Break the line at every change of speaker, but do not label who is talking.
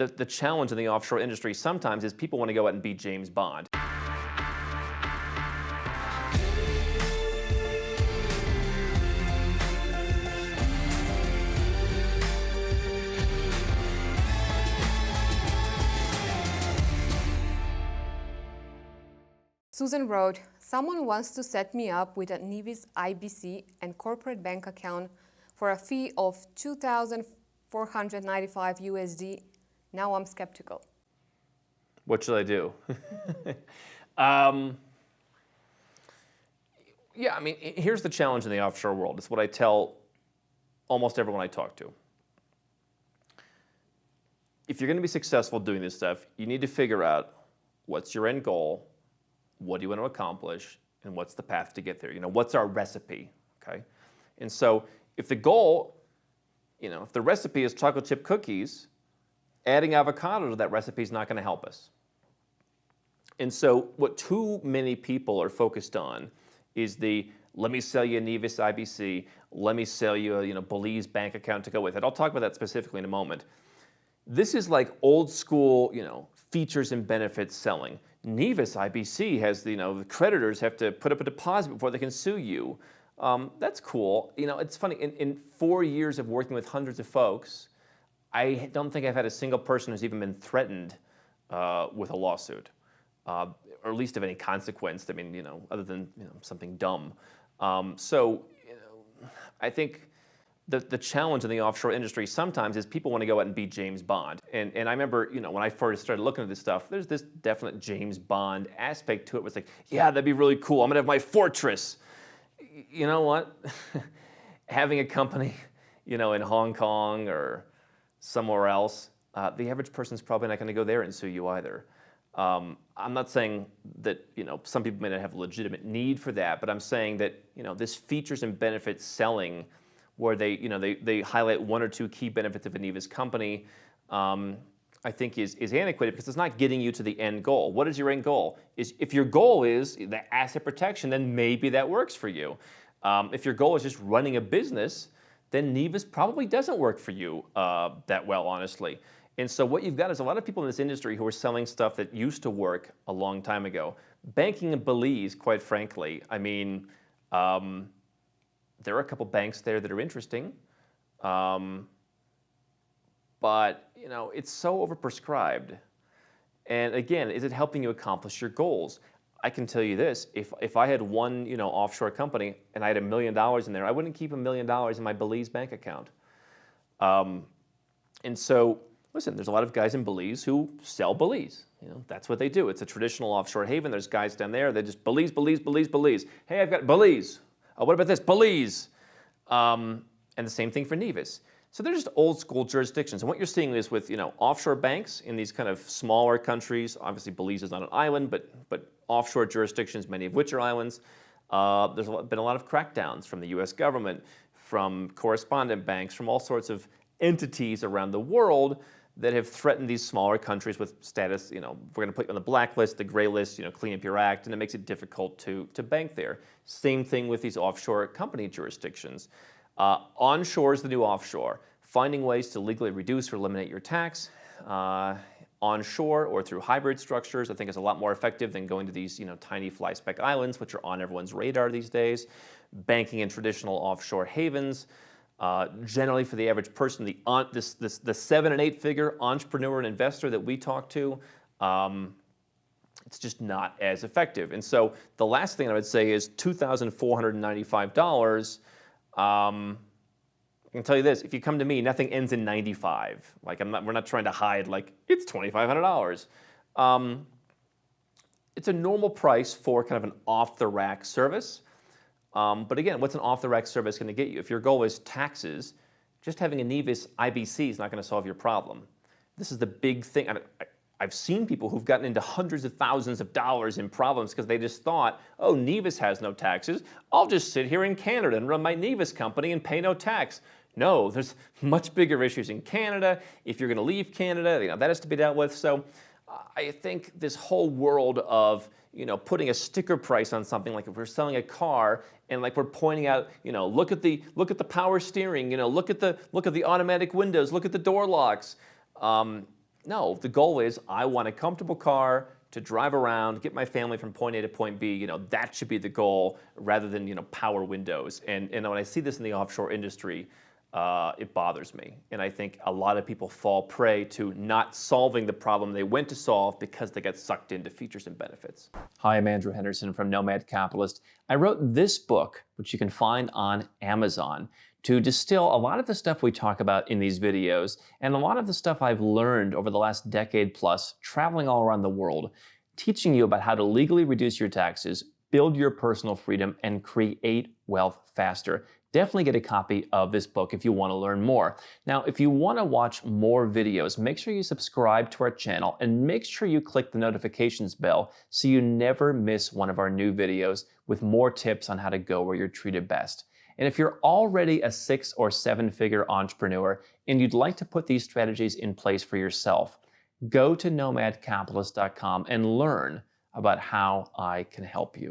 the challenge in the offshore industry sometimes is people want to go out and be James Bond.
Susan wrote, someone wants to set me up with a Nevis IBC and corporate bank account for a fee of $2,495 USD. Now I'm skeptical.
What should I do? Yeah, I mean, here's the challenge in the offshore world. It's what I tell almost everyone I talk to. If you're going to be successful doing this stuff, you need to figure out what's your end goal, what do you want to accomplish, and what's the path to get there? You know, what's our recipe, okay? And so if the goal, you know, if the recipe is chocolate chip cookies, adding avocado to that recipe is not going to help us. And so what too many people are focused on is let me sell you a Nevis IBC, let me sell you a Belize bank account to go with it. I'll talk about that specifically in a moment. This is like old school, features and benefits selling. Nevis IBC has the creditors have to put up a deposit before they can sue you. That's cool. It's funny. In 4 years of working with hundreds of folks, I don't think I've had a single person who's even been threatened with a lawsuit, or at least of any consequence. I mean, other than something dumb. I think the challenge in the offshore industry sometimes is people want to go out and be James Bond. And I remember, when I first started looking at this stuff, there's this definite James Bond aspect to it. It was like, yeah, that'd be really cool. I'm gonna have my fortress. You know what? Having a company, in Hong Kong or somewhere else, the average person's probably not gonna go there and sue you either. I'm not saying that, some people may not have a legitimate need for that, but I'm saying that, this features and benefits selling where they highlight one or two key benefits of a Nevis company, I think is antiquated because it's not getting you to the end goal. What is your end goal? If your goal is the asset protection, then maybe that works for you. If your goal is just running a business, then Nevis probably doesn't work for you that well, honestly. And so what you've got is a lot of people in this industry who are selling stuff that used to work a long time ago. Banking in Belize, quite frankly, I mean, there are a couple banks there that are interesting, but it's so overprescribed. And again, is it helping you accomplish your goals? I can tell you this: if I had one offshore company and I had $1 million in there, I wouldn't keep $1 million in my Belize bank account. And so, listen, there's a lot of guys in Belize who sell Belize. That's what they do. It's a traditional offshore haven. There's guys down there. They just Belize, Belize, Belize, Belize. Hey, I've got Belize. What about this? Belize. And the same thing for Nevis. So they're just old school jurisdictions. And what you're seeing is with offshore banks in these kind of smaller countries. Obviously, Belize is not an island, but offshore jurisdictions, many of which are islands. There's been a lot of crackdowns from the U.S. government, from correspondent banks, from all sorts of entities around the world that have threatened these smaller countries with status, we're going to put you on the blacklist, the gray list, clean up your act, and it makes it difficult to bank there. Same thing with these offshore company jurisdictions. Onshore is the new offshore. Finding ways to legally reduce or eliminate your tax onshore or through hybrid structures, I think is a lot more effective than going to these, tiny fly-speck islands, which are on everyone's radar these days. Banking in traditional offshore havens. Generally, for the average person, the 7- and 8-figure entrepreneur and investor that we talk to, it's just not as effective. And so the last thing I would say is $2,495. I can tell you this: if you come to me, nothing ends in 95. Like we're not trying to hide like it's $2,500. It's a normal price for kind of an off-the-rack service. But again, what's an off-the-rack service going to get you? If your goal is taxes, just having a Nevis IBC is not going to solve your problem. This is the big thing. I've seen people who've gotten into hundreds of thousands of dollars in problems because they just thought, oh, Nevis has no taxes. I'll just sit here in Canada and run my Nevis company and pay no tax. No, there's much bigger issues in Canada. If you're going to leave Canada, that has to be dealt with. So I think this whole world of putting a sticker price on something, like if we're selling a car and like we're pointing out, look at the power steering, look at the automatic windows, look at the door locks. No, the goal is I want a comfortable car to drive around, get my family from point A to point B. That should be the goal rather than power windows. And when I see this in the offshore industry, it bothers me. And I think a lot of people fall prey to not solving the problem they went to solve because they get sucked into features and benefits. Hi, I'm Andrew Henderson from Nomad Capitalist. I wrote this book, which you can find on Amazon, to distill a lot of the stuff we talk about in these videos and a lot of the stuff I've learned over the last decade plus traveling all around the world, teaching you about how to legally reduce your taxes, build your personal freedom, and create wealth faster. Definitely get a copy of this book if you want to learn more. Now, if you want to watch more videos, make sure you subscribe to our channel and make sure you click the notifications bell so you never miss one of our new videos with more tips on how to go where you're treated best. And if you're already a 6- or 7-figure entrepreneur and you'd like to put these strategies in place for yourself, go to nomadcapitalist.com and learn about how I can help you.